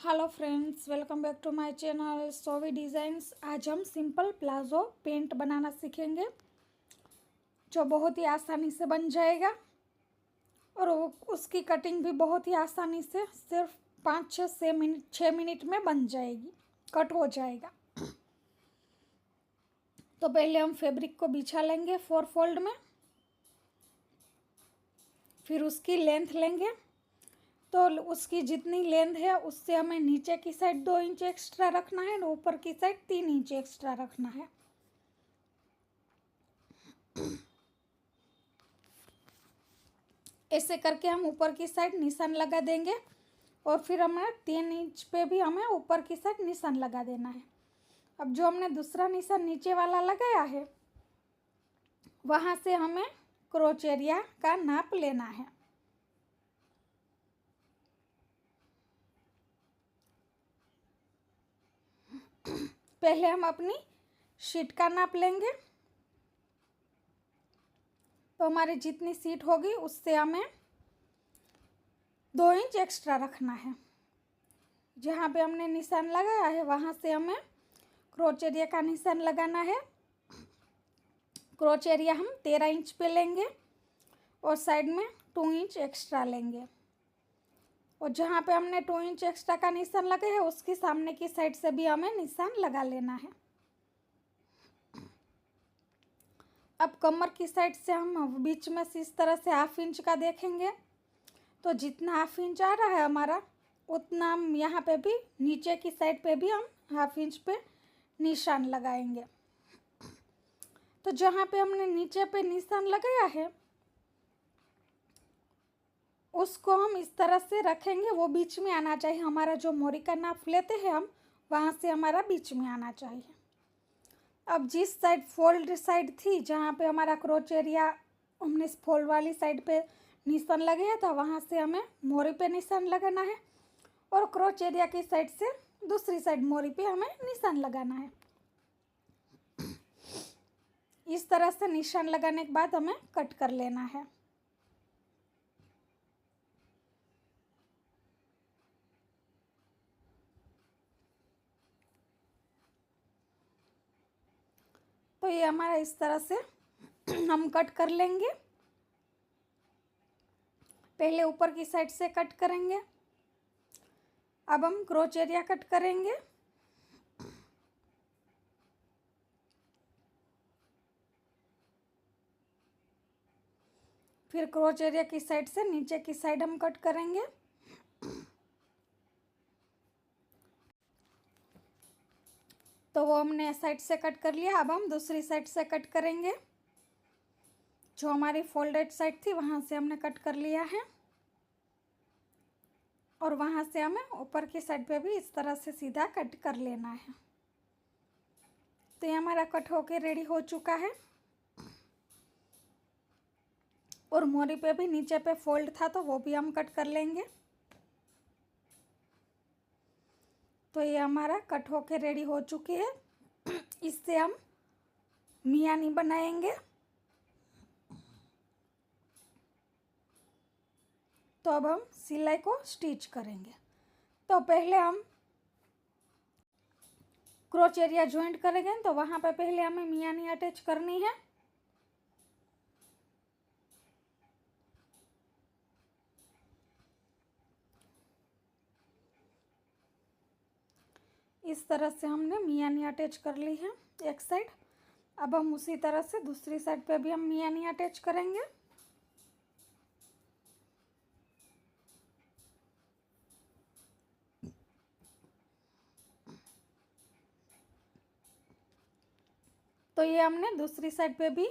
Hello friends, welcome back to my channel Sovi designs. आज हम simple palazzo paint बनाना सीखेंगे जो बहुत ही आसानी से बन जाएगा और उसकी कटिंग भी बहुत ही आसानी से सिर्फ 5-6 मिनट में बन जाएगी, कट हो जाएगा। तो पहले हम फैब्रिक को बिछा लेंगे 4 फोल्ड में, फिर उसकी लेंथ लेंगे। तो उसकी जितनी लेंथ है उससे हमें नीचे की साइड 2 इंच एक्स्ट्रा रखना है और ऊपर की साइड 3 इंच एक्स्ट्रा रखना है। ऐसे करके हम ऊपर की साइड निशान लगा देंगे और फिर हमें 3 इंच पे भी हमें ऊपर की साइड निशान लगा देना है। अब जो हमने दूसरा निशान नीचे वाला लगाया है वहाँ से हमें क्रोच एरिया का नाप लेना है। पहले हम अपनी शीट का नाप लेंगे। तो हमारी जितनी शीट होगी उससे हमें 2 इंच एक्स्ट्रा रखना है। जहाँ पे हमने निशान लगाया है वहाँ से हमें क्रोच एरिया का निशान लगाना है। क्रोच एरिया हम 13 इंच पे लेंगे और साइड में 2 इंच एक्स्ट्रा लेंगे। और जहाँ पे हमने 2 इंच एक्स्ट्रा का निशान लगाया है उसकी सामने की साइड से भी हमें निशान लगा लेना है। अब कमर की साइड से हम बीच में से इस तरह से 1/2 इंच का देखेंगे। तो जितना 1/2 इंच आ रहा है हमारा उतना हम यहाँ पे भी नीचे की साइड पे भी हम 1/2 इंच पे निशान लगाएंगे। तो जहाँ पे हमने नीचे पे निशान लगाया है उसको हम इस तरह से रखेंगे, वो बीच में आना चाहिए। हमारा जो मोरी का नाप लेते हैं हम वहाँ से हमारा बीच में आना चाहिए। अब जिस साइड फोल्ड साइड थी जहाँ पे हमारा क्रोच एरिया हमने इस फोल्ड वाली साइड पे निशान लगाया था वहाँ से हमें मोरी पे निशान लगाना है और क्रोच एरिया की साइड से दूसरी साइड मोरी पे हमें निशान लगाना है। इस तरह से निशान लगाने के बाद हमें कट कर लेना है। तो ये हमारा इस तरह से हम कट कर लेंगे। पहले ऊपर की साइड से कट करेंगे। अब हम क्रोच एरिया कट करेंगे। फिर क्रोच एरिया की साइड से नीचे की साइड हम कट करेंगे। तो वो हमने साइड से कट कर लिया। अब हम दूसरी साइड से कट करेंगे। जो हमारी फोल्डेड साइड थी वहाँ से हमने कट कर लिया है और वहाँ से हमें ऊपर की साइड पे भी इस तरह से सीधा कट कर लेना है। तो ये हमारा कट होके रेडी हो चुका है और मोरी पे भी नीचे पे फोल्ड था तो वो भी हम कट कर लेंगे। तो ये हमारा कट होके रेडी हो चुकी है। इससे हम मियानी बनाएंगे। तो अब हम सिलाई को स्टिच करेंगे। तो पहले हम क्रोच एरिया ज्वाइंट करेंगे तो वहाँ पे पहले हमें मियानी अटैच करनी है। इस तरह से हमने मियानी अटैच कर ली है एक साइड। अब हम उसी तरह से दूसरी साइड पे भी हम मियानी अटैच करेंगे। तो ये हमने दूसरी साइड पे भी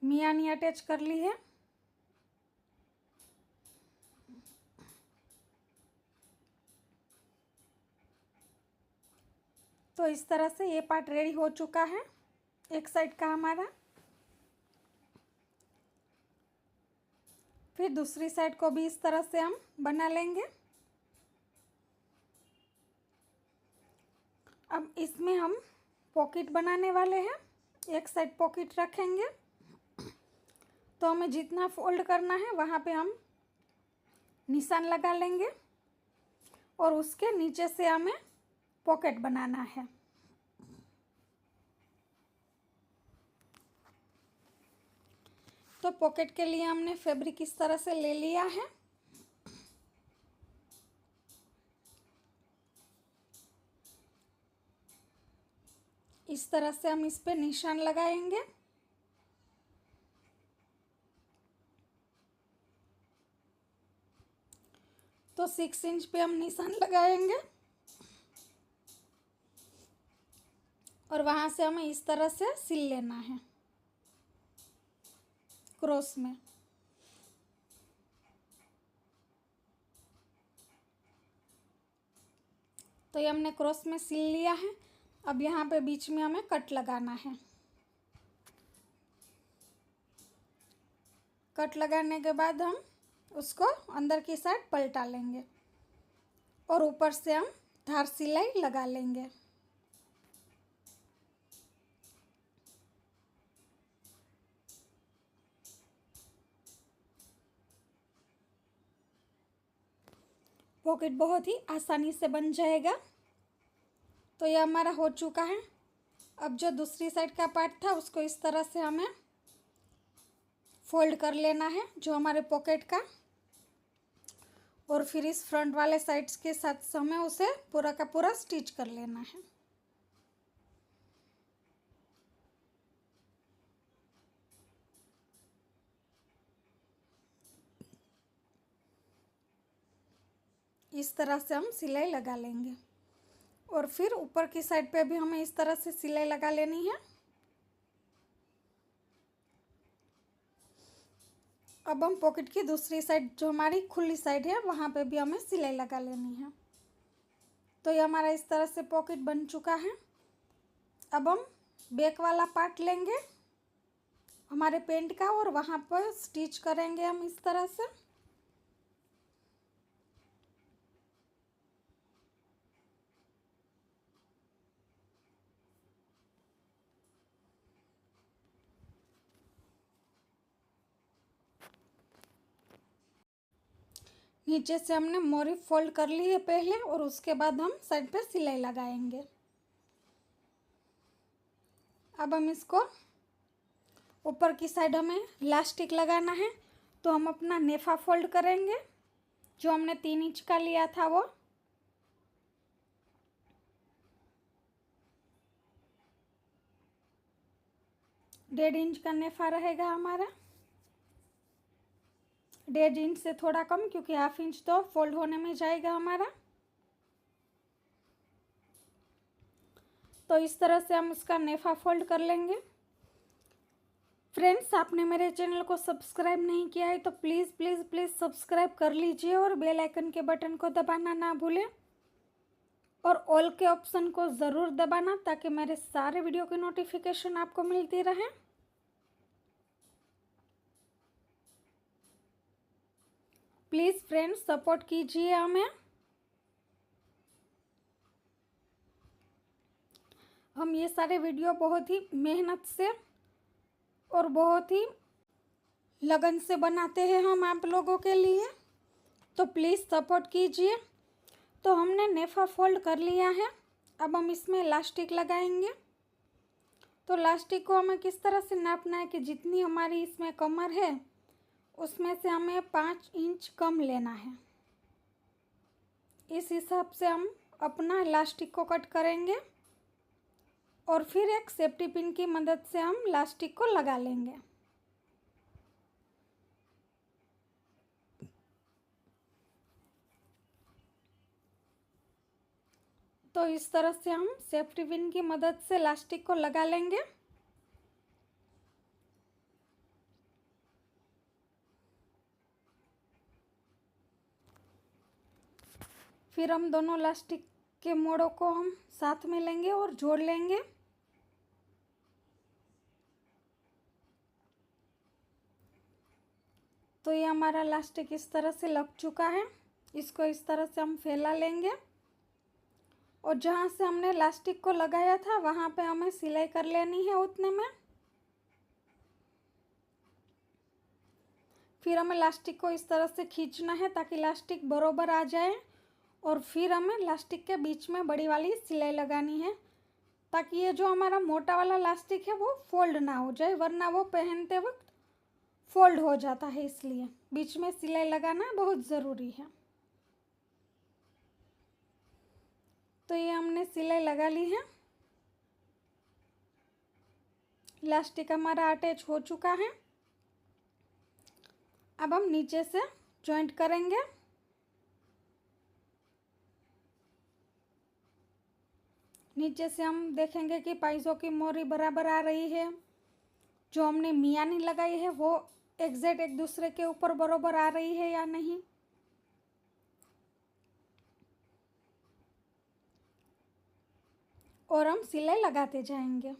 मियानी अटैच कर ली है। तो इस तरह से ये पार्ट रेडी हो चुका है एक साइड का हमारा। फिर दूसरी साइड को भी इस तरह से हम बना लेंगे। अब इसमें हम पॉकेट बनाने वाले हैं। एक साइड पॉकेट रखेंगे। तो हमें जितना फोल्ड करना है वहाँ पे हम निशान लगा लेंगे और उसके नीचे से हमें पॉकेट बनाना है। तो पॉकेट के लिए हमने फैब्रिक इस तरह से ले लिया है। इस तरह से हम इस पे निशान लगाएंगे। तो 6 इंच पे हम निशान लगाएंगे और वहाँ से हमें इस तरह से सिल लेना है क्रॉस में। तो ये हमने क्रॉस में सिल लिया है। अब यहाँ पे बीच में हमें कट लगाना है। कट लगाने के बाद हम उसको अंदर की साइड पलटा लेंगे और ऊपर से हम धार सिलाई लगा लेंगे। पॉकेट बहुत ही आसानी से बन जाएगा। तो ये हमारा हो चुका है। अब जो दूसरी साइड का पार्ट था उसको इस तरह से हमें फोल्ड कर लेना है, जो हमारे पॉकेट का, और फिर इस फ्रंट वाले साइड्स के साथ हमें उसे पूरा का पूरा स्टिच कर लेना है। इस तरह से हम सिलाई लगा लेंगे और फिर ऊपर की साइड पे भी हमें इस तरह से सिलाई लगा लेनी है। अब हम पॉकेट की दूसरी साइड, जो हमारी खुली साइड है, वहाँ पे भी हमें सिलाई लगा लेनी है। तो ये हमारा इस तरह से पॉकेट बन चुका है। अब हम बैक वाला पार्ट लेंगे हमारे पेंट का और वहाँ पर स्टिच करेंगे हम इस तरह से। नीचे से हमने मोरी फोल्ड कर ली है पहले और उसके बाद हम साइड पे सिलाई लगाएंगे। अब हम इसको ऊपर की साइड हमें इलास्टिक लगाना है। तो हम अपना नेफा फोल्ड करेंगे, जो हमने 3 इंच का लिया था वो। डेढ़ इंच का नेफा रहेगा हमारा। 1.5 इंच से थोड़ा कम, क्योंकि 1/2 इंच तो फोल्ड होने में जाएगा हमारा। तो इस तरह से हम उसका नेफा फोल्ड कर लेंगे। फ्रेंड्स, आपने मेरे चैनल को सब्सक्राइब नहीं किया है तो प्लीज़ प्लीज़ प्लीज़ सब्सक्राइब कर लीजिए और बेल आइकन के बटन को दबाना ना भूलें और ऑल के ऑप्शन को ज़रूर दबाना, ताकि मेरे सारे वीडियो की नोटिफिकेशन आपको मिलती रहे। प्लीज़ फ्रेंड्स, सपोर्ट कीजिए हमें। हम ये सारे वीडियो बहुत ही मेहनत से और बहुत ही लगन से बनाते हैं हम आप लोगों के लिए, तो प्लीज़ सपोर्ट कीजिए। तो हमने नेफा फोल्ड कर लिया है। अब हम इसमें इलास्टिक लगाएंगे। तो इलास्टिक को हमें किस तरह से नापना है कि जितनी हमारी इसमें कमर है उसमें से हमें 5 इंच कम लेना है। इस हिसाब से हम अपना इलास्टिक को कट करेंगे और फिर एक सेफ्टी पिन की मदद से हम इलास्टिक को लगा लेंगे। तो इस तरह से हम सेफ्टी पिन की मदद से इलास्टिक को लगा लेंगे। फिर हम दोनों इलास्टिक के मोड़ों को हम साथ में लेंगे और जोड़ लेंगे। तो ये हमारा इलास्टिक इस तरह से लग चुका है। इसको इस तरह से हम फैला लेंगे और जहाँ से हमने इलास्टिक को लगाया था वहाँ पे हमें सिलाई कर लेनी है उतने में। फिर हमें इलास्टिक को इस तरह से खींचना है ताकि इलास्टिक बरोबर आ जाए और फिर हमें लास्टिक के बीच में बड़ी वाली सिलाई लगानी है, ताकि ये जो हमारा मोटा वाला लास्टिक है वो फोल्ड ना हो जाए, वरना वो पहनते वक्त फोल्ड हो जाता है। इसलिए बीच में सिलाई लगाना बहुत ज़रूरी है। तो ये हमने सिलाई लगा ली है। इलास्टिक हमारा अटैच हो चुका है। अब हम नीचे से जॉइंट करेंगे। नीचे से हम देखेंगे कि पाइजों की मोरी बराबर आ रही है। जो हमने मियानी लगाई है वो एग्जैक्ट एक दूसरे के ऊपर बराबर आ रही है या नहीं। और हम सिलाई लगाते जाएंगे।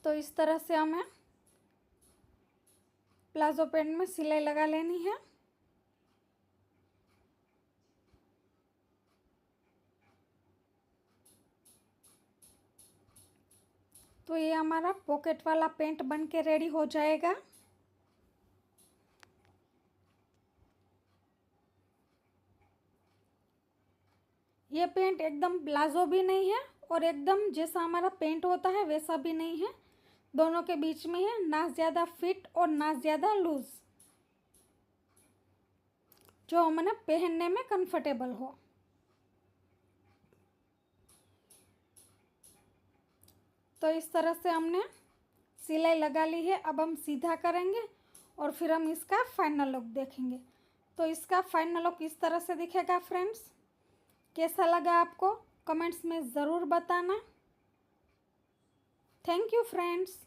तो इस तरह से हमें प्लाजो पैंट में सिलाई लगा लेनी है। तो ये हमारा पॉकेट वाला पैंट बन के रेडी हो जाएगा। ये पैंट एकदम प्लाजो भी नहीं है और एकदम जैसा हमारा पैंट होता है वैसा भी नहीं है, दोनों के बीच में है, ना ज़्यादा फिट और ना ज़्यादा लूज, जो हमें पहनने में कंफर्टेबल हो। तो इस तरह से हमने सिलाई लगा ली है। अब हम सीधा करेंगे और फिर हम इसका फाइनल लुक देखेंगे। तो इसका फाइनल लुक इस तरह से दिखेगा फ्रेंड्स। कैसा लगा आपको कमेंट्स में ज़रूर बताना। Thank you friends.